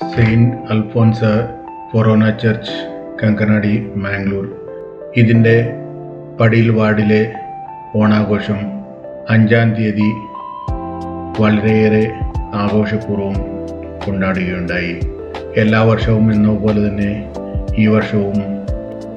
Saint Alphonsa ഫൊറോന church, Kankanady, Mangalore. ഇതിൻ്റെ പടിയിൽ വാർഡിലെ ഓണാഘോഷം 5-ാം തീയതി വളരെയേറെ ആഘോഷപൂർവ്വം കൊണ്ടാടുകയുണ്ടായി. എല്ലാ വർഷവും എന്നപോലെ തന്നെ ഈ വർഷവും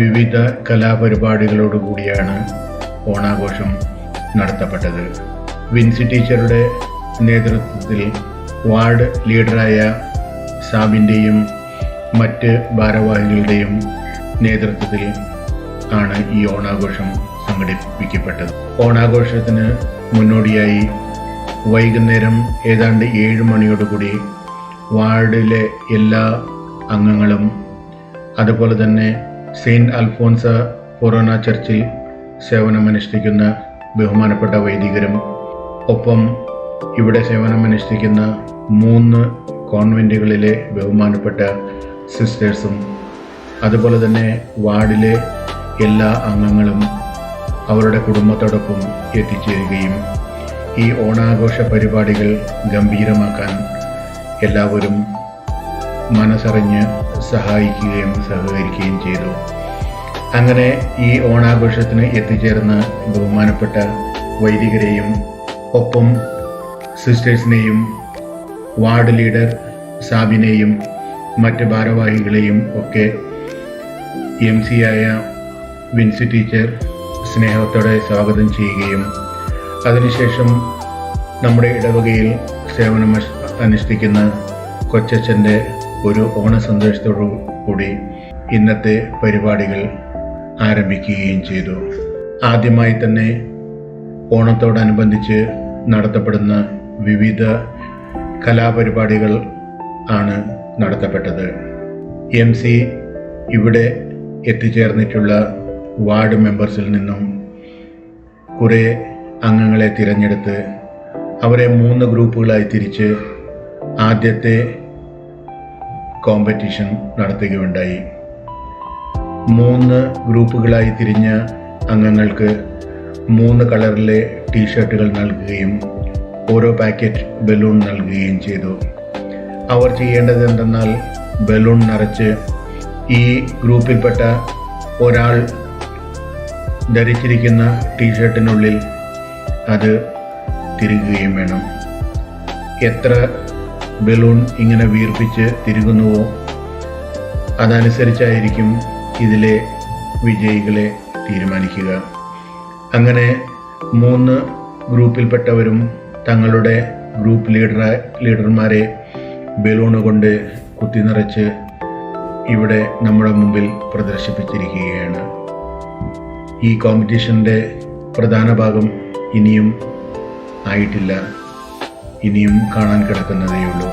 വിവിധ കലാപരിപാടികളോടുകൂടിയാണ് ഓണാഘോഷം നടത്തപ്പെട്ടത്. വിൻസി ടീച്ചറുടെ നേതൃത്വത്തിൽ വാർഡ് ലീഡറായ സാബിൻ്റെയും മറ്റ് ഭാരവാഹികളുടെയും നേതൃത്വത്തിൽ ആണ് ഈ ഓണാഘോഷം സംഘടിപ്പിക്കപ്പെട്ടത്. ഓണാഘോഷത്തിന് മുന്നോടിയായി വൈകുന്നേരം ഏതാണ്ട് 7 മണിയോടുകൂടി വാർഡിലെ എല്ലാ അംഗങ്ങളും അതുപോലെ തന്നെ സെയിൻറ്റ് അൽഫോൻസ ഫൊറോന ചർച്ചിൽ സേവനമനുഷ്ഠിക്കുന്ന ബഹുമാനപ്പെട്ട വൈദികരും ഒപ്പം ഇവിടെ സേവനമനുഷ്ഠിക്കുന്ന 3 കോൺവെൻറ്റുകളിലെ ബഹുമാനപ്പെട്ട സിസ്റ്റേഴ്സും അതുപോലെ തന്നെ വാർഡിലെ എല്ലാ അംഗങ്ങളും അവരുടെ കുടുംബത്തോടൊപ്പം എത്തിച്ചേരുകയും ഈ ഓണാഘോഷ പരിപാടികൾ ഗംഭീരമാക്കാൻ എല്ലാവരും മനസ്സറിഞ്ഞ് സഹായിക്കുകയും സഹകരിക്കുകയും ചെയ്തു. അങ്ങനെ ഈ ഓണാഘോഷത്തിന് എത്തിച്ചേർന്ന ബഹുമാനപ്പെട്ട വൈദികരെയും ഒപ്പം സിസ്റ്റേഴ്സിനെയും വാർഡ് ലീഡർ സാബിനെയും മറ്റ് ഭാരവാഹികളെയും ഒക്കെ MC ആയ വിൻസി ടീച്ചർ സ്നേഹത്തോടെ സ്വാഗതം ചെയ്യുകയും അതിനുശേഷം നമ്മുടെ ഇടവകയിൽ സേവനം അനുഷ്ഠിക്കുന്ന കൊച്ചച്ഛൻ്റെ ഒരു ഓണസന്ദേശത്തോടു കൂടി ഇന്നത്തെ പരിപാടികൾ ആരംഭിക്കുകയും ചെയ്തു. ആദ്യമായി തന്നെ ഓണത്തോടനുബന്ധിച്ച് നടത്തപ്പെടുന്ന വിവിധ കലാപരിപാടികൾ ആണ് നടത്തപ്പെട്ടത്. MC ഇവിടെ എത്തിച്ചേർന്നിട്ടുള്ള വാർഡ് മെമ്പേഴ്സിൽ നിന്നും കുറേ അംഗങ്ങളെ തിരഞ്ഞെടുത്ത് അവരെ 3 ഗ്രൂപ്പുകളായി തിരിച്ച് ആദ്യത്തെ കോമ്പറ്റീഷൻ നടത്തുകയുണ്ടായി. 3 ഗ്രൂപ്പുകളായി തിരിഞ്ഞ അംഗങ്ങൾക്ക് 3 കളറിലെ ടീഷർട്ടുകൾ നൽകുകയും ഓരോ പാക്കറ്റ് ബലൂൺ നൽകുകയും ചെയ്തു. അവർ ചെയ്യേണ്ടത് എന്തെന്നാൽ ബലൂൺ നിറച്ച് ഈ ഗ്രൂപ്പിൽപ്പെട്ട ഒരാൾ ധരിച്ചിരിക്കുന്ന ടീഷർട്ടിനുള്ളിൽ അത് തിരുകുകയും വേണം. എത്ര ബലൂൺ ഇങ്ങനെ വീർപ്പിച്ച് തിരുകുന്നുവോ അതനുസരിച്ചായിരിക്കും ഇതിലെ വിജയികളെ തീരുമാനിക്കുക. അങ്ങനെ 3 ഗ്രൂപ്പിൽപ്പെട്ടവരും തങ്ങളുടെ ഗ്രൂപ്പ് ലീഡർമാരെ ബലൂണ് കൊണ്ട് കുത്തി നിറച്ച് ഇവിടെ നമ്മുടെ മുമ്പിൽ പ്രദർശിപ്പിച്ചിരിക്കുകയാണ്. ഈ കോമ്പറ്റീഷൻ്റെ പ്രധാന ഭാഗം ഇനിയും ആയിട്ടില്ല, ഇനിയും കാണാൻ കിടക്കുന്നതേയുള്ളൂ.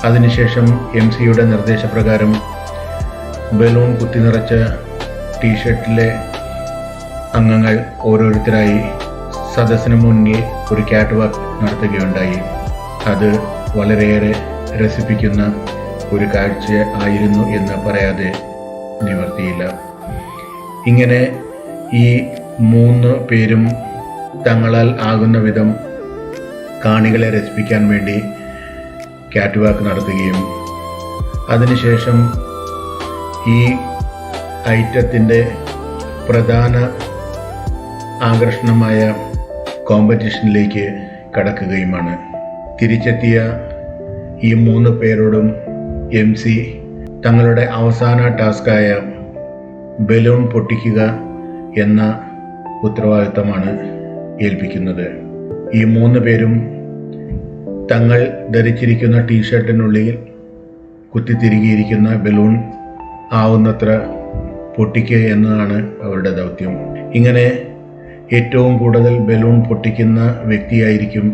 അതിനുശേഷം MC-യുടെ നിർദ്ദേശപ്രകാരം ബലൂൺ കുത്തി നിറച്ച ടീഷർട്ടിലെ അംഗങ്ങൾ ഓരോരുത്തരായി സദസ്സിന് മുന്നിൽ ഒരു ക്യാറ്റ് വാക്ക് നടത്തുകയുണ്ടായി. അത് വളരെയേറെ രസിപ്പിക്കുന്ന ഒരു കാഴ്ച ആയിരുന്നു എന്ന് പറയാതെ നിവർത്തിയില്ല. ഇങ്ങനെ ഈ 3 പേരും തങ്ങളാൽ ആകുന്ന വിധം കാണികളെ രസിപ്പിക്കാൻ വേണ്ടി ക്യാറ്റ് വാക്ക് നടത്തുകയും അതിനുശേഷം ഈ ഐറ്റത്തിൻ്റെ പ്രധാന ആകർഷണമായ കോമ്പറ്റീഷനിലേക്ക് കടക്കുകയുമാണ്. തിരിച്ചെത്തിയ ഈ 3 പേരോടും MC തങ്ങളുടെ അവസാന ടാസ്കായ ബലൂൺ പൊട്ടിക്കുക എന്ന ഉത്തരവാദിത്തമാണ് ഏൽപ്പിക്കുന്നത്. ഈ 3 പേരും തങ്ങൾ ധരിച്ചിരിക്കുന്ന ടീഷർട്ടിനുള്ളിൽ കുത്തിത്തിരികിയിരിക്കുന്ന ബലൂൺ ആവുന്നത്ര പൊട്ടിക്കുക എന്നതാണ് അവരുടെ ദൗത്യം. ഇങ്ങനെ ഏറ്റവും കൂടുതൽ ബലൂൺ പൊട്ടിക്കുന്ന വ്യക്തിയായിരിക്കും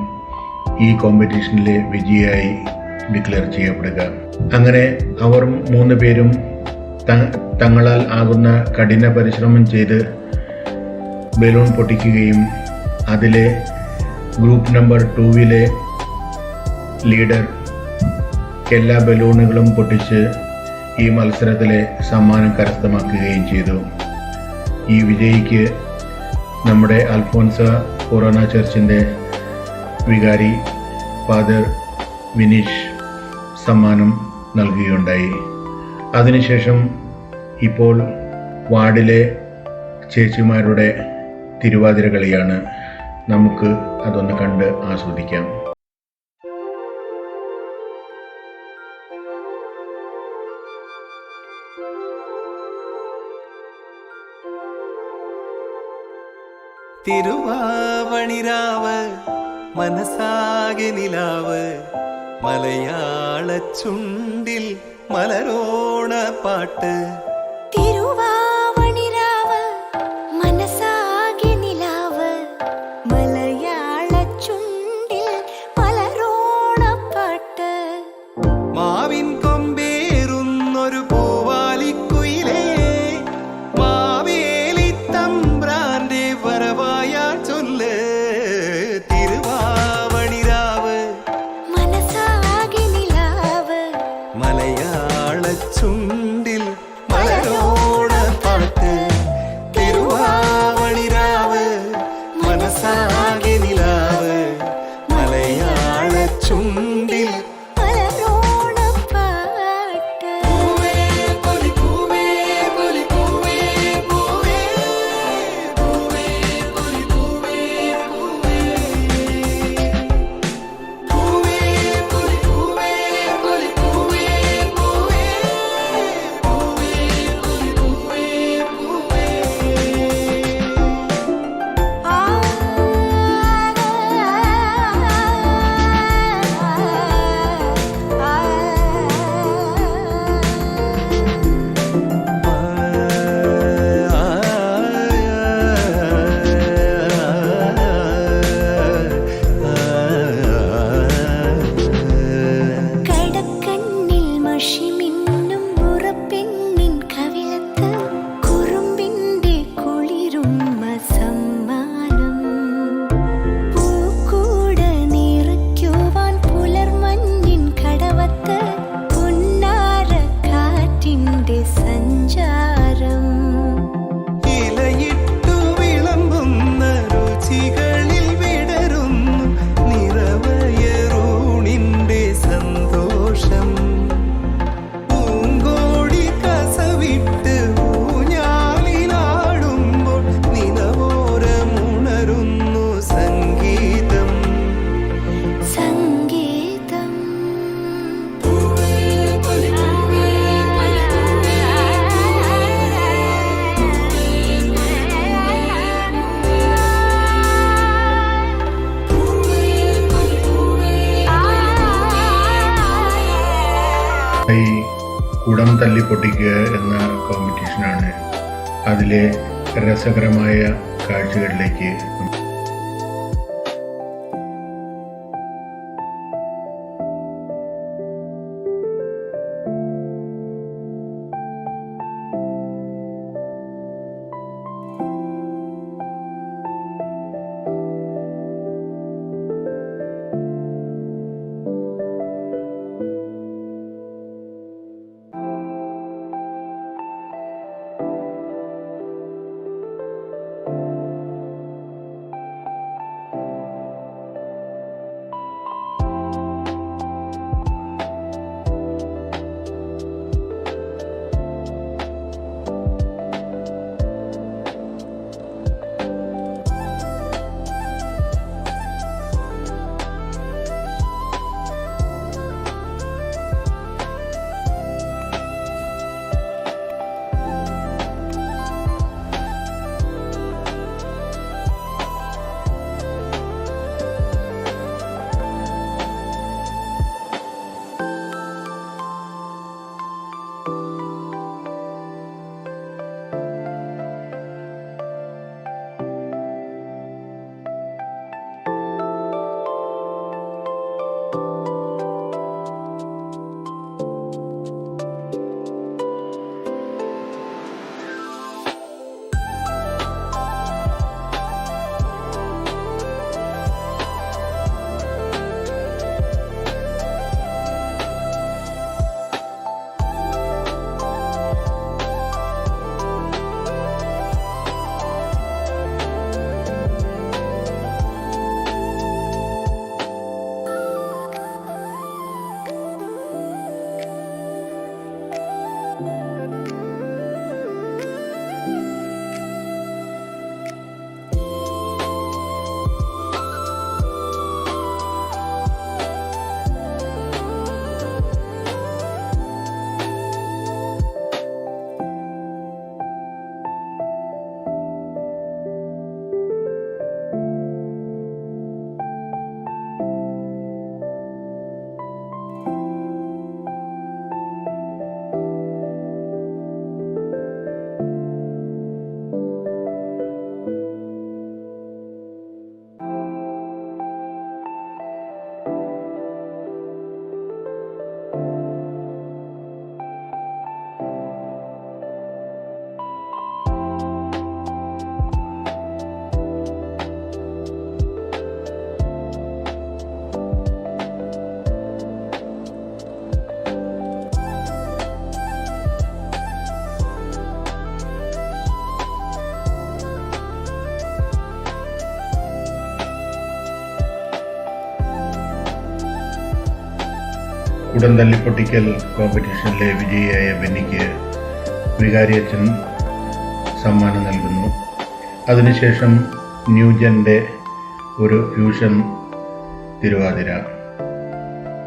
ഈ കോമ്പറ്റീഷനിലെ വിജയിയായി ഡിക്ലെയർ ചെയ്യപ്പെടുക. അങ്ങനെ അവർ 3 പേരും തങ്ങളാൽ ആകുന്ന കഠിന പരിശ്രമം ചെയ്ത് ബലൂൺ പൊട്ടിക്കുകയും അതിലെ ഗ്രൂപ്പ് നമ്പർ 2-ലെ ലീഡർ എല്ലാ ബലൂണുകളും പൊട്ടിച്ച് ഈ മത്സരത്തിലെ സമ്മാനം കരസ്ഥമാക്കുകയും ചെയ്തു. ഈ വിജയിക്ക് നമ്മുടെ അൽഫോൻസ ഫൊറോന ചർച്ചിൻ്റെ വികാരി ഫാദർ വിനീഷ് സമ്മാനം നൽകുകയുണ്ടായി. അതിനുശേഷം ഇപ്പോൾ വാർഡിലെ ചേച്ചിമാരുടെ തിരുവാതിര കളിയാണ്. നമുക്ക് അതൊന്ന് കണ്ട് ആസ്വദിക്കാം. തിരുവാവണിരാവ് മനസാകെ നിലാവ് മലയാള ചുണ്ടിൽ മലരോണ പാട്ട്. തിരുവാവണിരാവ് മനസാകെ നിലാവ് മലയാള ചുണ്ടിൽ മലരോണപ്പാട്ട്. മാവിൻ കൊമ്പേറുന്നൊരു പൂവാലിക്കുയിലേ മാവേലി തമ്പ്രാന്റെ വരവായ ചൊല്ല്. തിരുവാവണിരാവ് മനസാകെ നിലാവ് മലയാള ചുണ്ടിൽ മലരോണ പാട്ട്. തിരുവാവണിരാവ് മനസാകെ നിലാവ് മലയാള ചുണ്ടിൽ മലരോണപ്പാട്ട്. പൂവേ പൊലി പൂവേ പൊലി പൂവേ പൂവേ പൂവേ പൊലി പൂവേ പൂവേ പൂവേ പൊലി പൂവേ പൊലി പൂവേ പൂവേ പൂവേ പൊലി പൂവേ പൂവേ. ആ കടക്കണ്ണിൽ മഷിമിന്നും ഉറപ്പെണ്ണിൻ കവിളത്ത് കുറുമ്പിന്റെ കുളിരുമ്മ സമ്മാനം. പൂക്കൂട നിറയ്ക്കുവാൻ പുലർമഞ്ഞിൻ കടവത്ത് പുന്നാര കാറ്റിന്റെ സഞ്ചാരം. ഇലയിട്ടു വിളമ്പുന്ന രുചികളിൽ വിടരുന്നു നിറവയറൂണിന്റെ സന്തോഷം. പൂങ്കോടി കസവിട്ട് ഊഞ്ഞാലിലാടുമ്പോൾ നിലവോരമുണരുന്നു സംഗീതം. സംഗീതം. ഈ കുടം തല്ലി പൊട്ടിക്കുക എന്ന കോമ്പറ്റീഷനാണ്. അതിലെ രസകരമായ കാഴ്ചകളിലേക്ക് കൂടം തല്ലിപ്പൊട്ടിക്കൽ കോമ്പറ്റീഷനിലെ വിജയിയായ ബെന്നിക്ക് വികാരി അച്ഛൻ സമ്മാനം നൽകുന്നു. അതിനുശേഷം ന്യൂജൻ്റെ ഒരു ഫ്യൂഷൻ തിരുവാതിര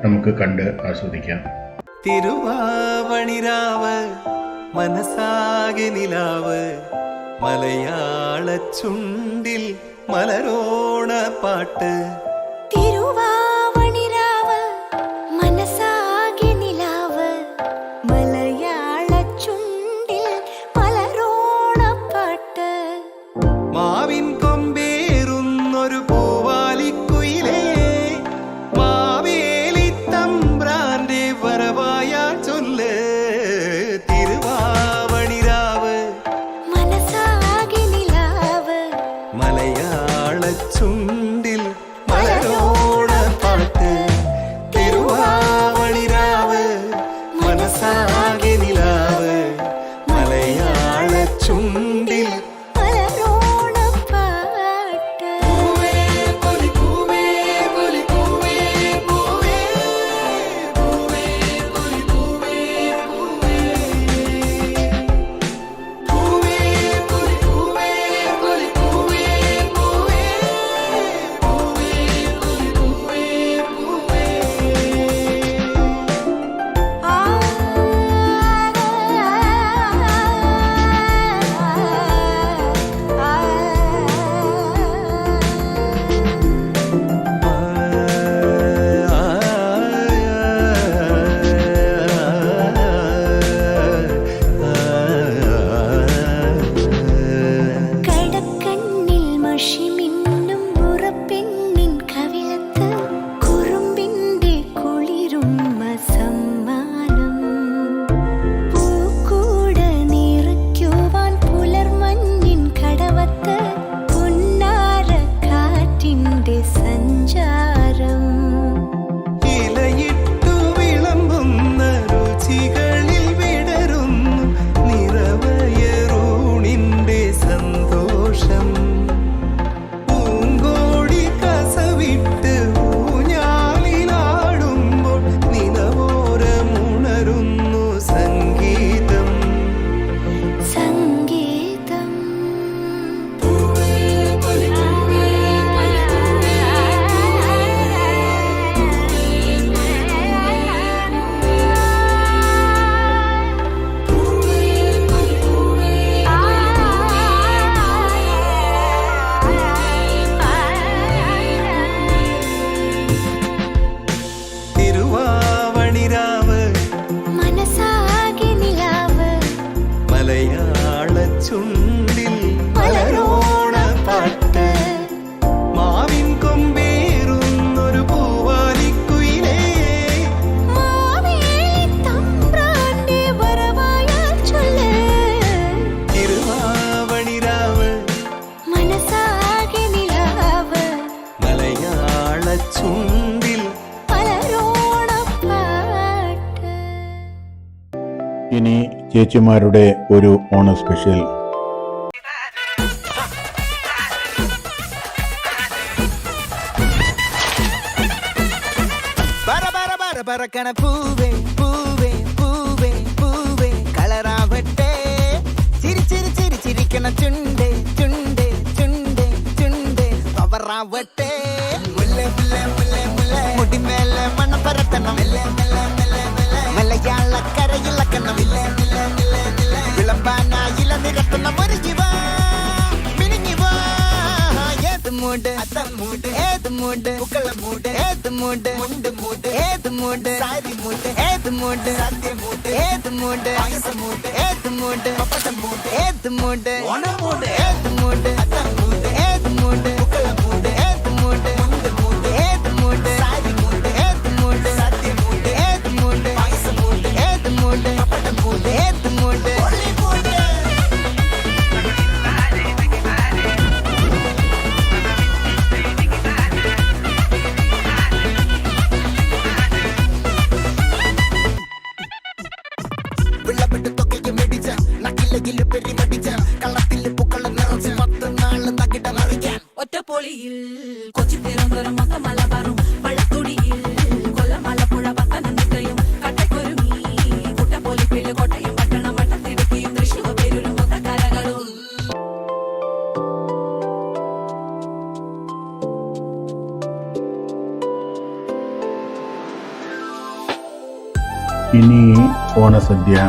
നമുക്ക് കണ്ട് ആസ്വദിക്കാം. തിരുവാവണിരാവ് മനസാകെ നിലാവ് മലയാള ചുണ്ടിൽ മലരോണ പാട്ട്. തിരുവാവണിരാവ് മനസാകെ നിലാവ് മലയാള ചുണ്ടിൽ മലരോണപ്പാട്ട്. മാവിൻ കൊമ്പേറുന്നൊരു പൂവാലിക്കുയിലേ മാവേലി തമ്പ്രാന്റെ വരവായ ചൊല്ല്. തിരുവാവണിരാവ് മനസാകെ നിലാവ് മലയാള ചുണ്ടിൽ മലരോണ പാട്ട്. തിരുവാവണിരാവ് മനസാകെ നിലാവ് മലയാള ചുണ്ടിൽ മലരോണപ്പാട്ട്. പൂവേ പൊലി പൂവേ പൊലി പൂവേ പൂവേ പൂവേ പൊലി പൂവേ പൂവേ പൂവേ പൊലി പൂവേ പൊലി പൂവേ പൂവേ പൂവേ പൊലി പൂവേ പൂവേ. ആ കടക്കണ്ണിൽ മഷിമിന്നും മുറപ്പെണ്ണിൻ കവിളത്ത് കുറുമ്പിന്റെ കുളിരുമ്മ സമ്മാനം. പൂക്കൂട നിറയ്ക്കുവാൻ പുലർമഞ്ഞിൻ കടവത്ത് പുന്നാരക്കാറ്റിന്റെ സഞ്ചാരം. ഇലയിട്ടു വിളമ്പുന്ന രുചികളിൽ വിടരുന്നു നിറവയറൂണിന്റെ സന്തോഷം. പൂങ്കോടി കസവിട്ട് ഊഞ്ഞാലിലാടുമ്പോൾ നിലവോരമുണരുന്നു സംഗീതം. സംഗീതം തിരുവാവണിരാവ് മനസാകെ നിലാവ് മലയാള ചുണ്ടിൽ മലരോണ പാട്ട്. മാവിൻ കൊമ്പേറുന്നൊരു പൂവാലിക്കുയിലേ മാവേലി തമ്പ്രാന്റെ വരവായ ചൊല്ല്. തിരുവാവണിരാവ് മനസാകെ നിലാവ് മലയാള ചുണ്ടിൽ. മലരോണപ്പാട്ട്. ഇനി ചേച്ചിമാരുടെ ഒരു ഓണ സ്പെഷ്യൽ. ബര ബര ബര ബരക്കണ പൂവേ പൂവേ പൂവേ പൂവേ കളറാവട്ടെ. ചിരി ചിരി ചിരി ചിരിക്കണ ചുണ്ടേ ചുണ്ടേ ചുണ്ടേ ചുണ്ടേ പവറാവട്ടെ. മുല്ലേ മുല്ലേ മുല്ലേ മുല്ലേ മുടിമേലെ മണം പരത്തണം. മലയാള കരയിളക്കണം. വിളമ്പാനായില നിരത്തണം. ഒരുങ്ങി വാ മിനുങ്ങി വാ. ഏത് മൂട് അത്തം മൂട് ഏത് മൂട് പൂക്കള മൂട് ഏത് മൂട് മുണ്ട് മൂട് ഏത് മൂട് സാരി മൂട് ഏത് മൂട് സദ്യ മൂട് ഏത് മൂട് പായസ മൂട് ഏത് മൂട് പപ്പടം മൂട് ഏത് മൂട് ഓണ മൂട് ഏത് മൂട് അത്തം മൂട് ഏത് മൂട് പൂക്കള മൂട് ഏത് മൂട് മുണ്ട് മൂട് ഏത് മൂട് സാരി മൂട് ഏത് മൂട് സദ്യ മൂട് ഏത് മൂട് പായസ മൂട് ഏത് മൂട് പപ്പടം മൂട് ഏത് മൂട് ഒളി മൂട്. വിളവിട്ട് തൊക്കയ്ക്ക് മെടിച്ച നക്കിലകില് പെരിമടിച്ച കള്ളത്തില് പൂക്കള നിറച്ച് 10 നാള് നകിട മറിക്കാൻ. ഒറ്റപ്പൊളിയിൽ കൊച്ചി തിരുവനന്തപുരം മൊത്തം മലബാറും വള്ളത്തുടിയിൽ കൊല്ലം ആലപ്പുഴ പത്തനംതിട്ടയും ഓണസദ്യ.